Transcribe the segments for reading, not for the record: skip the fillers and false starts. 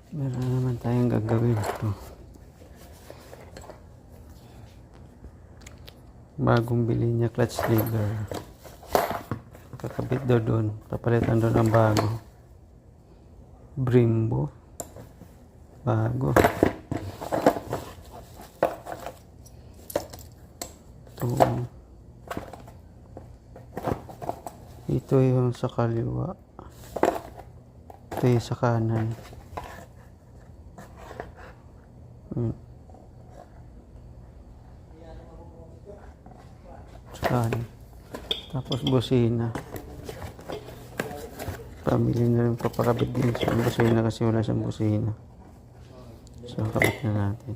Meron naman tayong gagawin ito. Bagong bili niya clutch lever. Kakabit daw doon. Papalitan doon ang bago. Brembo. Bago. Ito yung sa kaliwa. Ito yung sa kanan. Tapos busina. Pamili na rin papakabit din sa busina kasi wala siyang busina. So kabit na natin.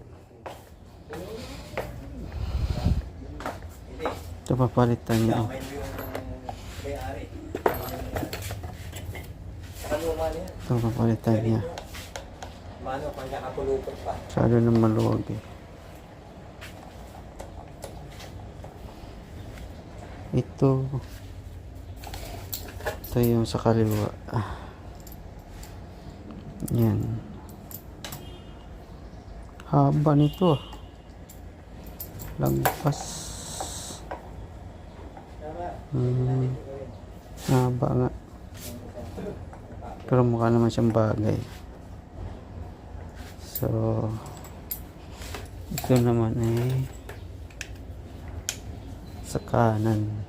Ito papalitan niya. Ito papalitan niya. Masyado na maluwag eh. Ito yung sa kaliwa. Yan. Haba nito. Lagpas. Haba nga. Pero mukha naman siyang bagay. So ito naman ay sa kanan.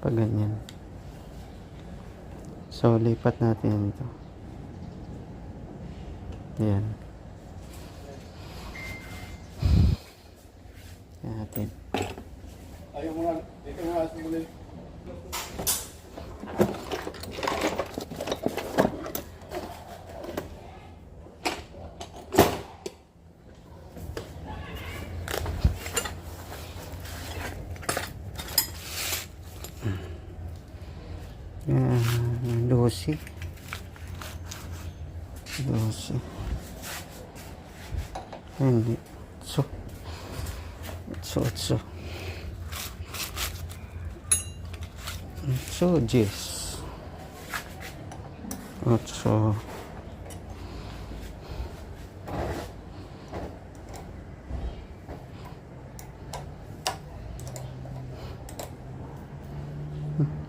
Pag ganyan. So lipat natin ito. Ayan. Ayan natin. Ayaw mo nga. Dito nga. Simulit. Lucy. Hindi. So. Jess. 8.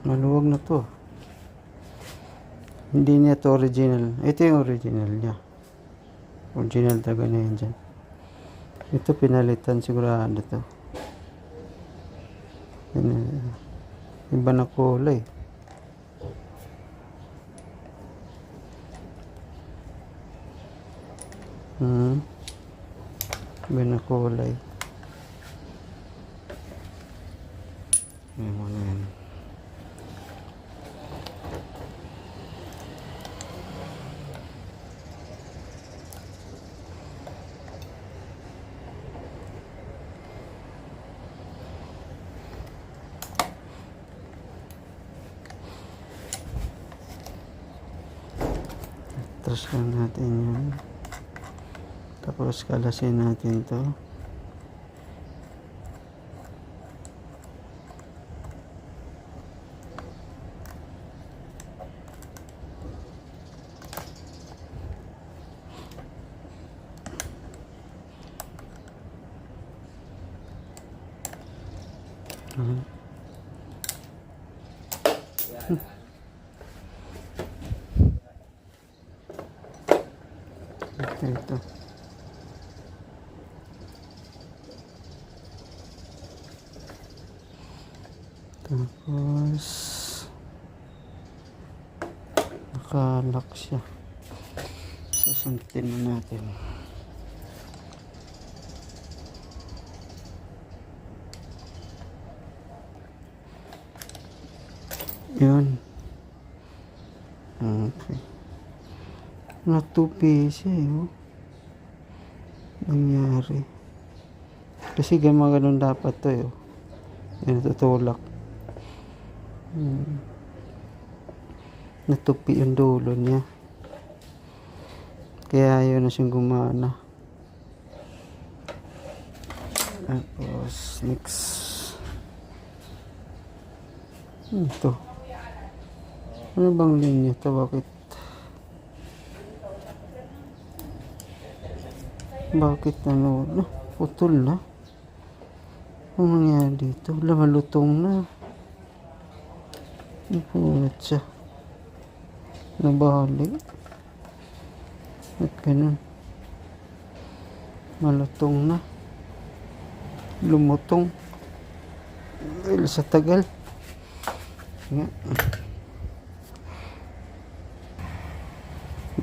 Maluwag na to. Hindi niya to original. Ito yung original niya. Original talaga na yan dyan. Ito pinalitan sigurado to. Iba na kulay. Iba na kulay. Ayan mo na yan. Atras lang natin yun. Tapos kalasin natin to. Ito. Tapos nakalock siya. Sasuntin na natin. Yun. Okay. Natupi siya eh. Nangyari. Kasi ganun dapat to eh. Yan, tutulak. Natupi yung dulo niya. Kaya ayaw na siyang gumana. Tapos, next. Ito. Ano bang linya ito? Bakit? Bakit ano na? Putol na. Ano nangyari dito? Wala, malutong na. Ipunat siya. Nabali. At ganun. Malutong na. Lumutong. Dahil sa tagal. Nga.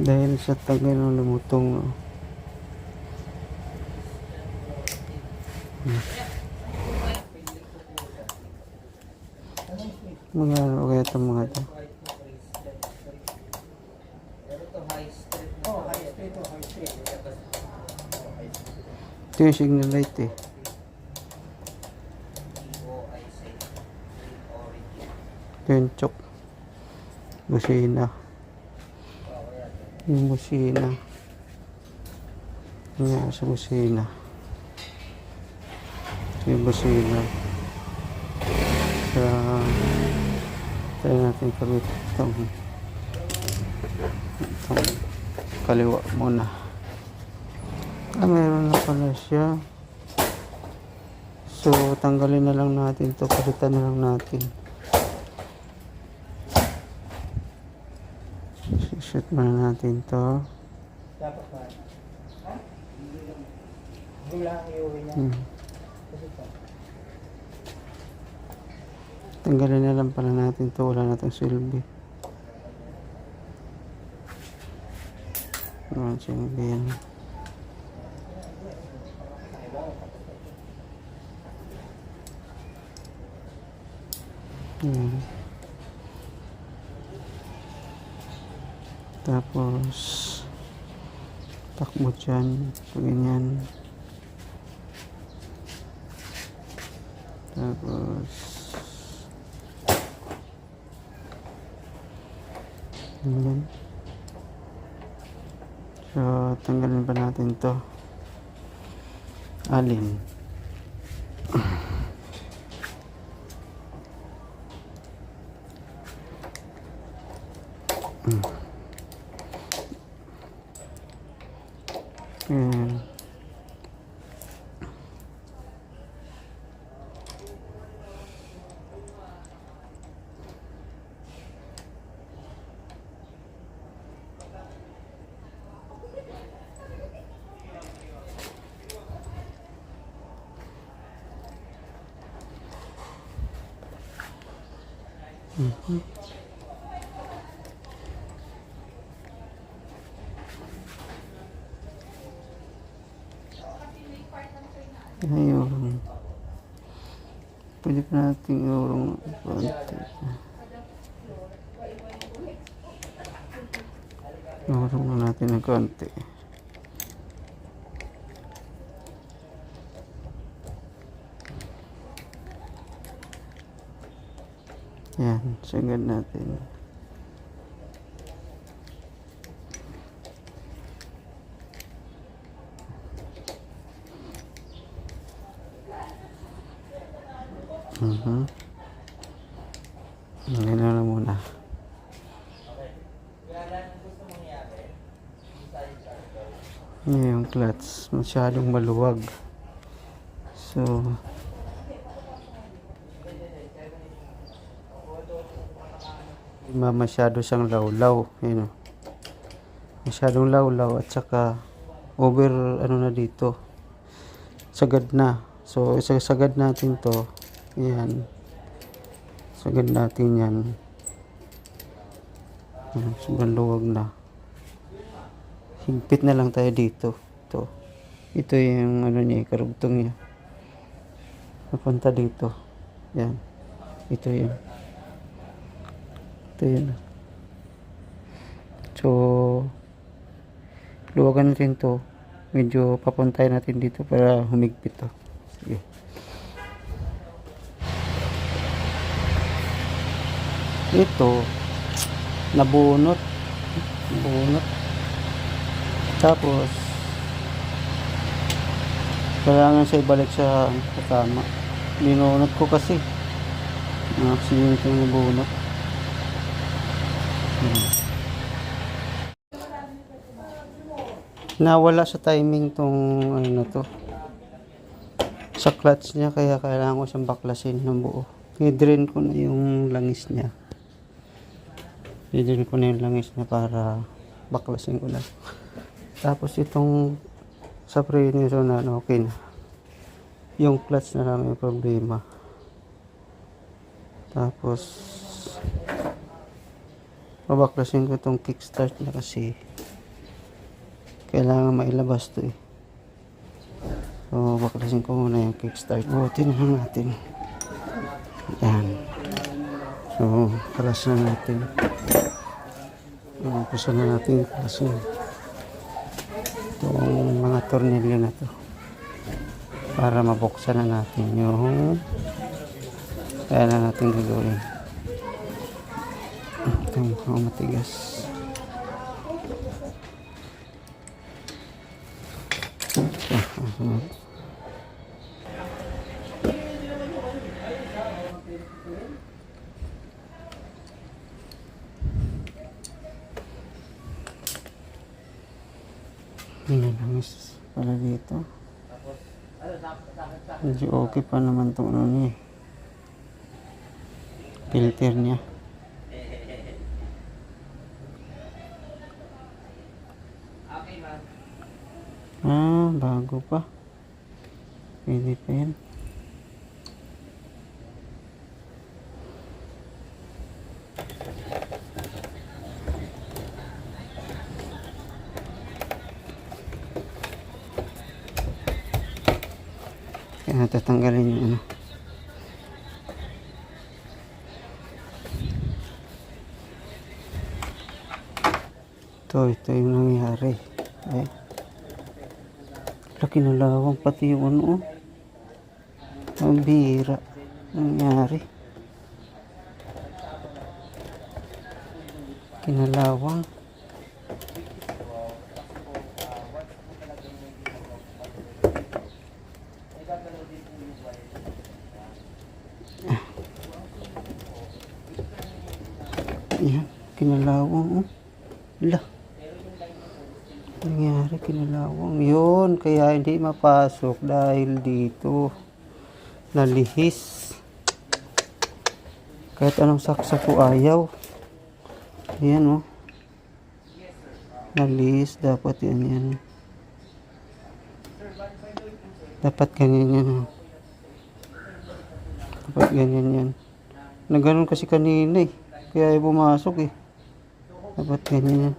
Dahil sa tagal ng lumutong. Mga ano kaya itong mga ito? Ito yung signal light eh. Ito yung chok. Busina. Yung busina. Yan sa busina. Ito yung busina. Tayo natin kabit itong kaliwa muna. Meron na pala siya. So tanggalin na lang natin to, palitan na lang natin. Shoot muna natin to. Dapat ba? Ha? Wala ang iuwi niya. Kasi ito. Tanggalin na lang pala natin to, wala na itong silbi. Wala silbi yan. Tapos takbo dyan, ganyan. Tapos ganyan. So tanggalin pa natin to. Alin. Ayan. Ayun. Pwede pa natin iurong konti. Iurong na natin ng konti. Yan, sagad natin. Ngayon na muna. Ngayon yung clutch masyadong maluwag. So masyado siyang lawlaw. Yun, masyadong lawlaw at saka over ano na dito. Sagad na. So isasagad natin to. Yan. Sagad natin yan. Sobrang luwag na. Higpit na lang tayo dito. Ito yung ano niya, karugtong niya. Napunta dito. Yan. Ito yun. Ito yun. So, luwagan natin to. Medyo papuntay natin dito para humigpit to. Sige. Ito nabunot. Tapos kailangan siya ibalik sa tama. Binunot ko kasi aksidente yung nabunot. Nawala sa timing tong ano na to. Sa clutch niya, kaya kailangan ko siyang baklasin ng buo. I-drain ko na yung langis niya. I-drain ko na yung langis niya para baklasin ko lang. Tapos itong sa preno na okay na. Yung clutch na lang yung problema. Tapos babaklasin ko itong kickstart na kasi kailangan mailabas to eh. So baklasin ko muna yung kickstart. Butin na natin. Yan. So kalas na natin. Pusa na natin kalasin itong mga tornilyo na to para mabuksan na natin yung kaya na natin gagawin. Ito yung matigas. Langis pala dito. Medyo okay pa naman itong ano niya. Filter niya. Bago pa. Pwede pa yan. Kaya tatanggalin yung ano. Ito yung nangyari. Eh. Laki na lawang pati yung ano. Ang bira. Nangyari. Kinalawang. Yan, kinalawang. Lah. Nangyari, kinalawang. Yun, kaya hindi mapasok dahil dito nalihis. Kahit anong saksak ko ayaw. Ayan, oh. Nalihis, dapat yan. Dapat ganyan yan, oh. Dapat ganyan yan. Nagganon kasi kanina eh. Kaya ay pumasok eh. Dapat ganyan yan.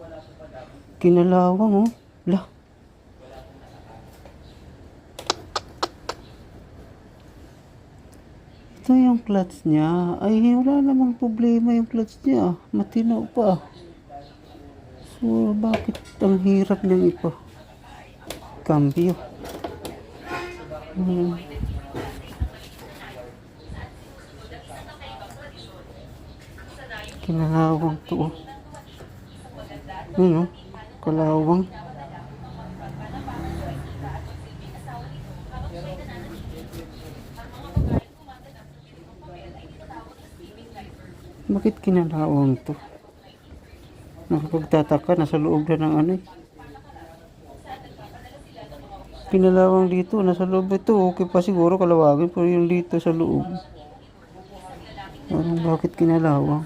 Kinalawang, oh. Lah. Ito yung clutch niya. Ay, wala namang problema yung clutch niya. Matino pa. So, bakit ang hirap niyang ipa? Cambio. Kinalawang to, oh. Ano? Kalawang. Bakit kinalawang to? Nakapagtataka, nasa loob na ng ano eh. Kinalawang dito, nasa loob ito. Okay pa siguro kalawagin, pero yung dito sa loob. Parang bakit kinalawang?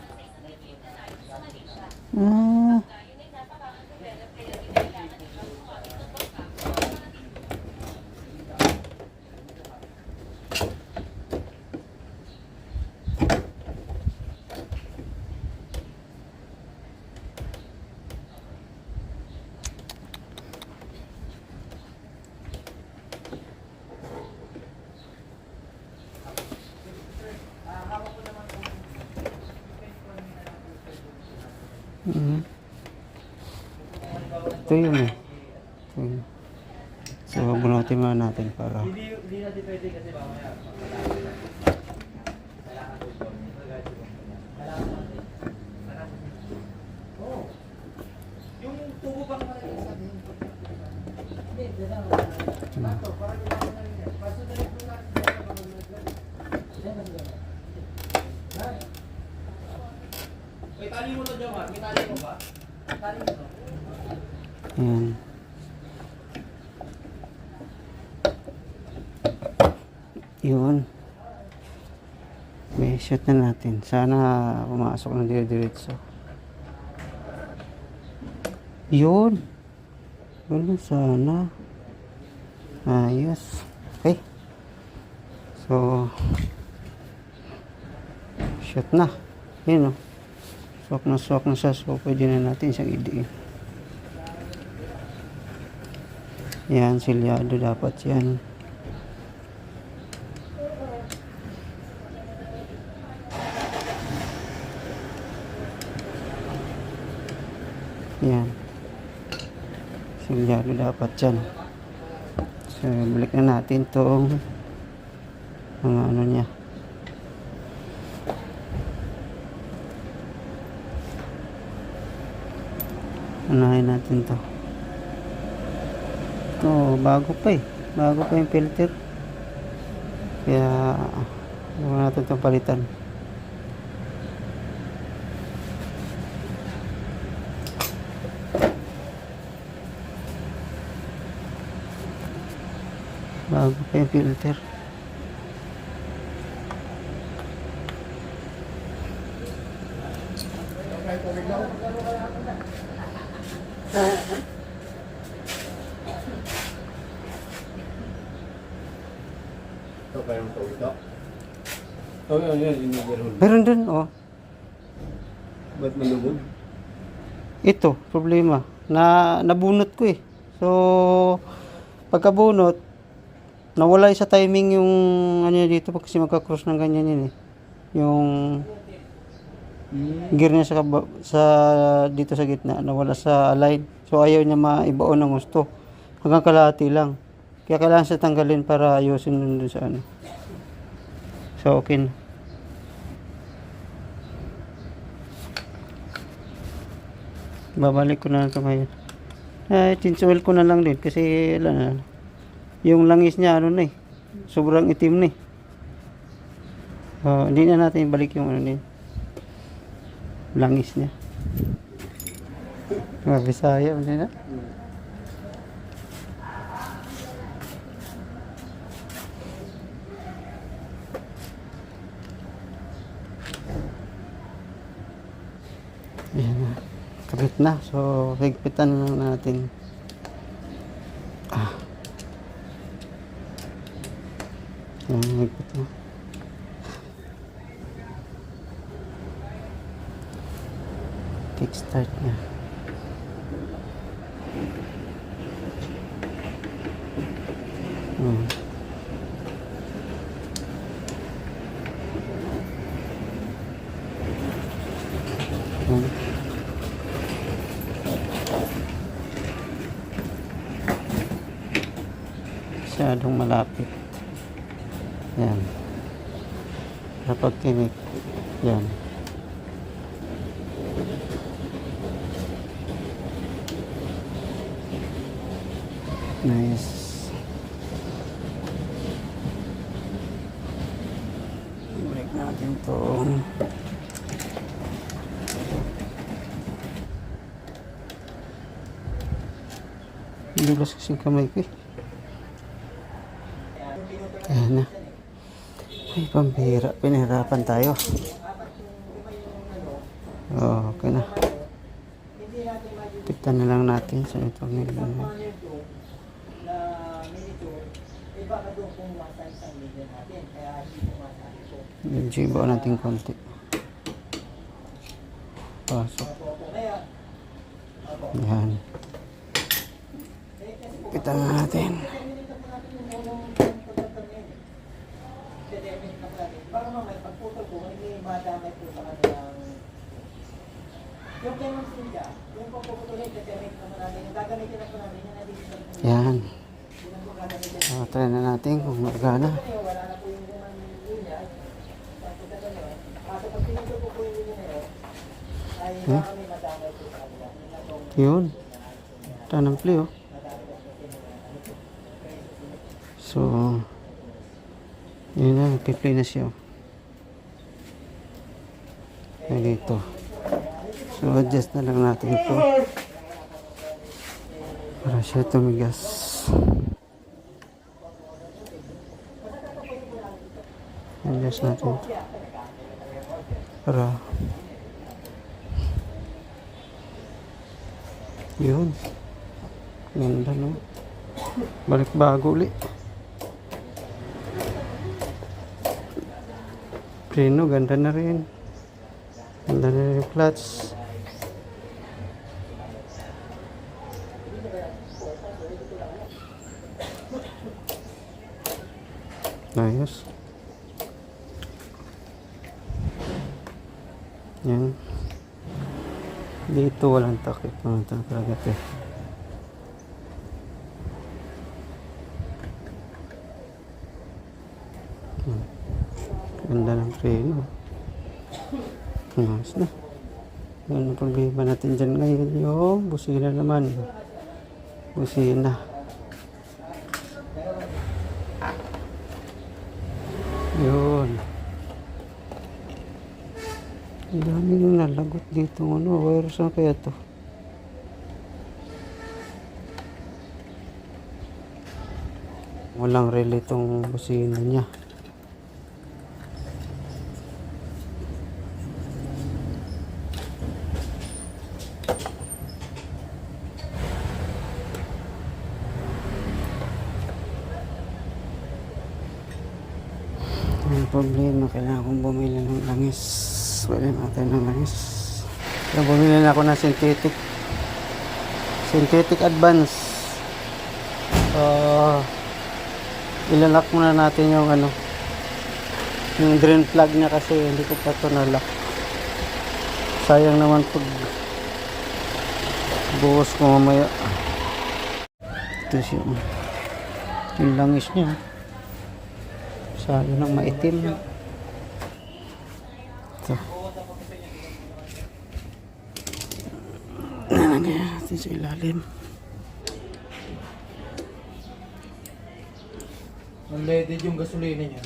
Ito yun eh. Ito yun. So, bunutin muna natin para Hindi natin pwede kasi mamaya. Yung tubo bang malaki sa atin? Hindi, dalawa. Pato, parang yung mga nalagyan. Paso na rin po natin. May tali mo to, Jomar? May tali mo ba? Tali mo to? Ayan. Yun. May shoot na natin. Sana pumasok ng dire-diretso. Yun. Ganun sana. Ayos. Okay. So, shoot na. Yun o. Swak na siya. So, pwede na natin siyang idiin. Yan, silyado dapat yan. Yan. Silyado dapat yan. So, balik na natin tong mga ano niya. Unahin natin to. Ito, bago pa eh. Bago pa yung filter. Kaya, huwag natin itong palitan. Bago pa yung filter. Ito pa yung tawid ito. Oh, yan, inigirhon. Meron dun, oh. Ba't malubog? Ito, problema. Nabunot ko eh. So, pagkabunot, nawala sa timing yung ano niya dito pag kasi magka-cross ng ganyan yun eh. Yung gear niya sa dito sa gitna, nawala sa align. So, ayaw niya maibaon ng gusto. Hanggang kalahati lang. Kaya kailangan siya tanggalin para ayusin dun sa ano. So, okay na. Babalik ko na ito ngayon. Tinsuel ko na lang din kasi wala na. Yung langis niya ano na eh. Sobrang itim na eh. Hindi na natin balik yung ano din. Langis niya. Bisaya hindi na. Ayan na. Kabit na. So, higpitan na lang natin. Ayan, higpit na. Kickstart niya. Masyadong malapit. Yan. Kapag kinik. Yan. Nice. Break natin to. Dulas kasing kamay ko eh. Ayan na. Ay, pambihira. Pinahirapan tayo. Okay na. Tignan na lang natin sa itong nila. Yung jibaw natin konti. Pasok. Yan. Kita na natin. Para mamaya pagputol ko, hindi madamay po sa kanilang yung kanyang sinja, yung pagpuputulin kasi may naman namin, yung gagamitin na po namin, yung nandito sa Yan. Try na natin kung magana. wala na po yung linya, kaso pag pinutol po yung linya na yun, ay baka may madamay po sa kanila. Yun. Tanang play oh. So, yun na, piplay na siya. Ay, dito. So, adjust na lang natin ito. Para siya tumigas. adjust natin to. Para yun, ganda no, balik bago ulit. Preno, ganda na rin, ganda na rin yung clutch. Ayos. Yan. Dito walang takip. Walang talaga ito. Ganda ng preno. Ayos na. Ano ang problema natin dyan ngayon? Yung busina naman. Busina. Yun. Ang dami nung nalagot dito. Ano, virus na kaya to? Walang relay itong busina niya. Ang problema, kailangan kong bumili ng langis. Bili natin ng langis. So, bumili na ako ng synthetic advance. Ilalak muna natin yung ano, yung drain plug niya kasi hindi ko pa ito nalock. Sayang naman pag buhos ko mamaya. Ito siya, yung langis niya. Sayang ng maitim. Ito. Nalagyan natin sa ilalim. Unleaded yung gasolina niya.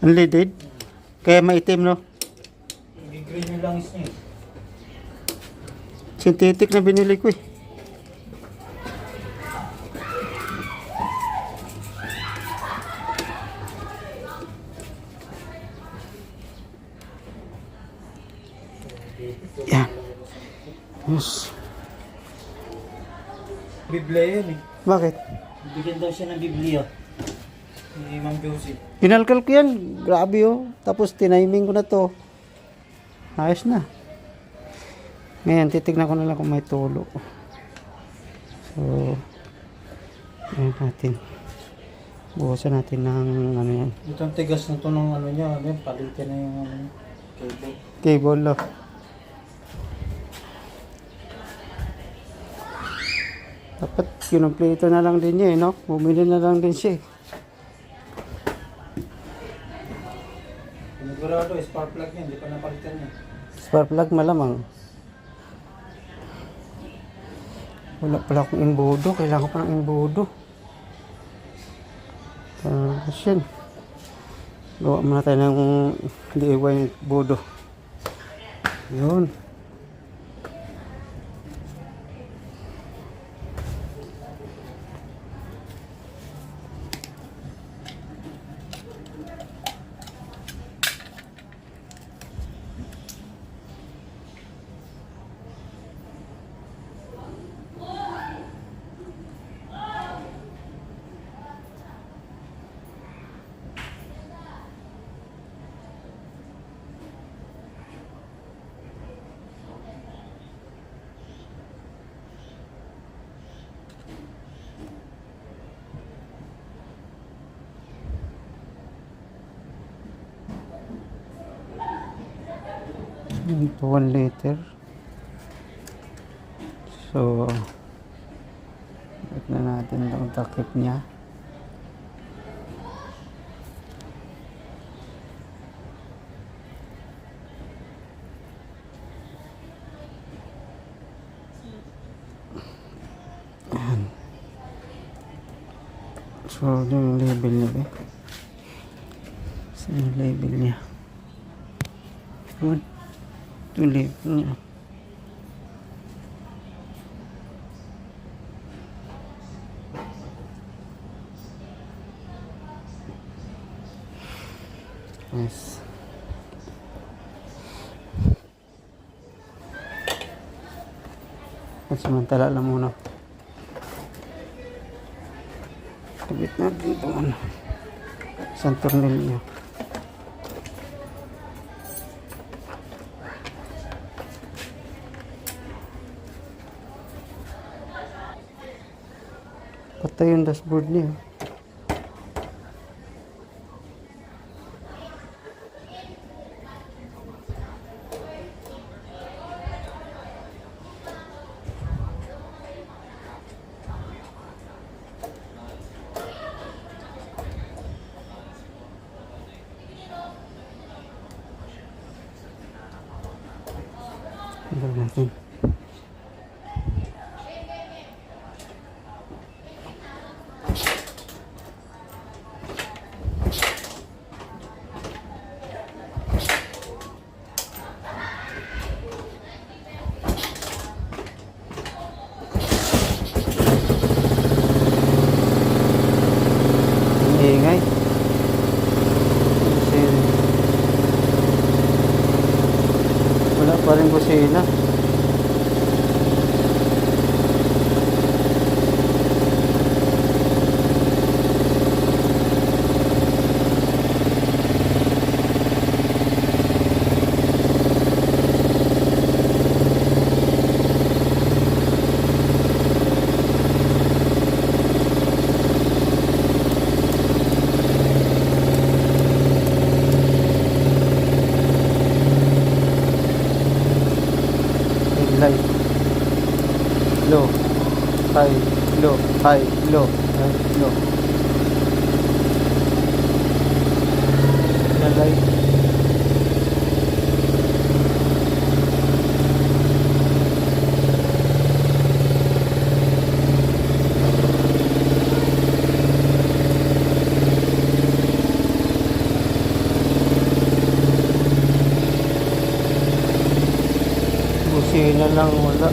Unleaded? Kaya maitim, no? Green yung langis niya. Synthetic na binili ko eh. Yan. Yes. Biblia yun eh. Bakit? Bigyan daw siya ng Biblia. Ni Ma'am Josie. Pinalkal ko yan. Grabe oh. Tapos tiniming ko na to. Ayos na. Ngayon, titignan ko na lang kung may tulo. So, ayan natin. Buhusan natin ng ano yan. Itong tigas na to ng ano niya. Palitan na yung ano, cable. Cable lock. Dapat kinumpleto na lang din niya eh, no? Bumili na lang din siya eh. Pinagurado, spark plug niya. Hindi pa napalitan niya. Spark plug malamang. Wala pala akong imbudo. Kailangan ko pa ng imbudo. Tapos yan. Gawa muna tayo ng DIY imbudo. Yun. Ito 1 liter. So, check na natin itong takip niya. Ayan. So, yung label niya eh. Saan yung label niya? Good. Tulip niya. Yes. At samantala lang muna. Kabit natin ito ano. Isang tornilyo. Patay yung dashboard niya. Tignan natin. Ang ingay. Busina. Wala pa rin busina. Light. Low. High. Low. High. Low. High. Low. Yan light. Busina lang wala.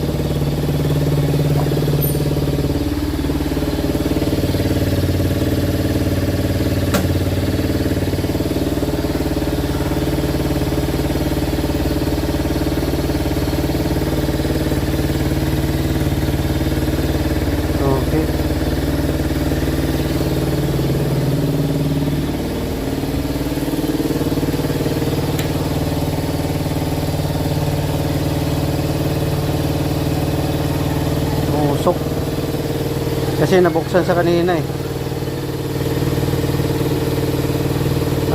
Okay. Usok. Kasi nabuksan sa kanina eh.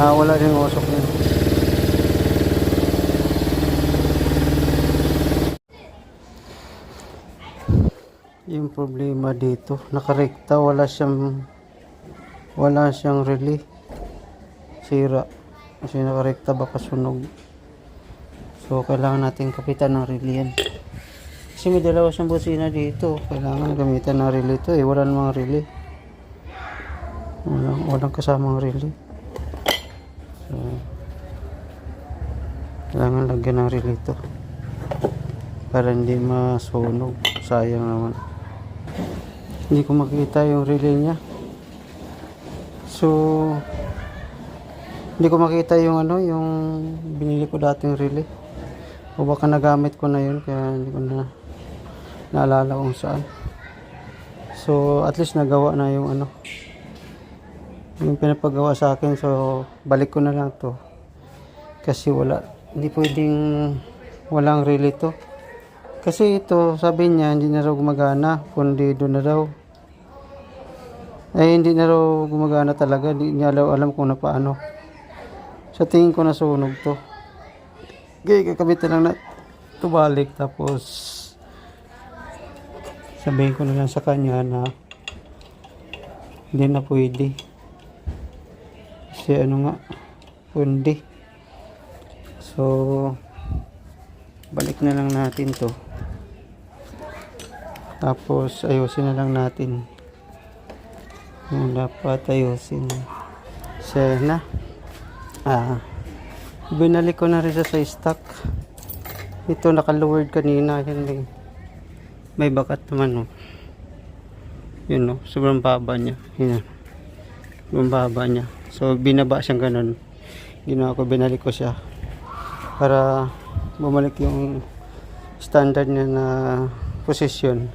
Wala din usok niya. Yung problema dito, nakarekta, wala siyang relay. Sira. Kasi nakarekta baka sunog. So kailangan natin kapitan ng relay yan. Kasi may dalawa siyang busina dito. Kailangan gamitan ng relay ito eh. Wala namang relay. Walang kasamang relay. So, kailangan lagyan ng relay ito. Para hindi masunog. Sayang naman. Hindi ko makita yung relay niya. So, hindi ko makita yung yung binili ko dating relay. O baka nagamit ko na yun. Kaya hindi ko na naalala kung saan. So at least nagawa na yung yung pinapagawa sa akin. So balik ko na lang to kasi hindi pwedeng walang relay to. Kasi ito sabi niya hindi na raw gumagana, pundido na raw. Hindi na raw gumagana talaga. Hindi niya alam kung na paano. Sa tingin ko nasunog to. Okay, kakabit na lang na ito balik. Tapos sabihin ko na lang sa kanya na hindi na pwede. Kasi pundi. So balik na lang natin to. Tapos ayusin na lang natin yung dapat ayusin. Sana binalik ko na rin sa stock. Ito naka-lowered kanina. Yan may bakat naman yun sobrang baba niya. Yan. Sobrang baba niya. So binaba siyang ganun. ginawa ko, binalik ko siya para bumalik yung standard niya na posisyon.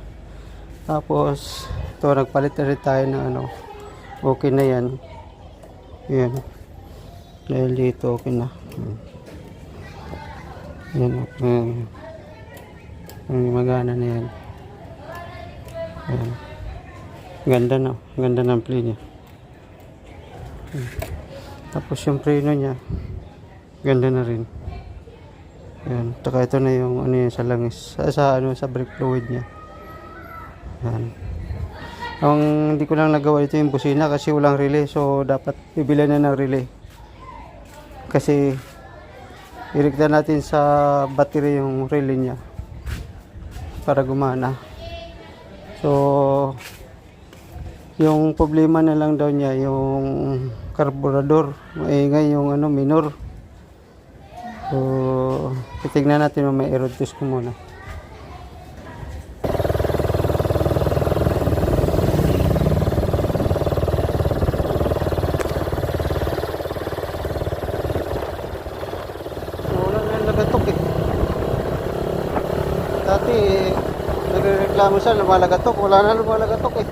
Tapos ito, nagpalit na rin tayo ng ano, okay na yan. Yan, dahil dito okay na. Yan, magana na yan. Ayan. Ganda na, ganda ng play niya. Tapos yung preno niya, ganda na rin. Ayan, taka ito na yung ano yun, sa langis, sa brake fluid niya. Ayan. Ang hindi ko lang nagawa ito yung busina kasi walang relay, so dapat bibili na ng relay. Kasi irekta natin sa battery yung relay niya para gumana. So yung problema na lang daw niya yung carburetor, maingay yung ano, minor. So titignan natin, may aero test ko muna. Wala na yung lagatok eh. Dati nagreklamo siya, lumalagatok. Wala na lumalagatok eh.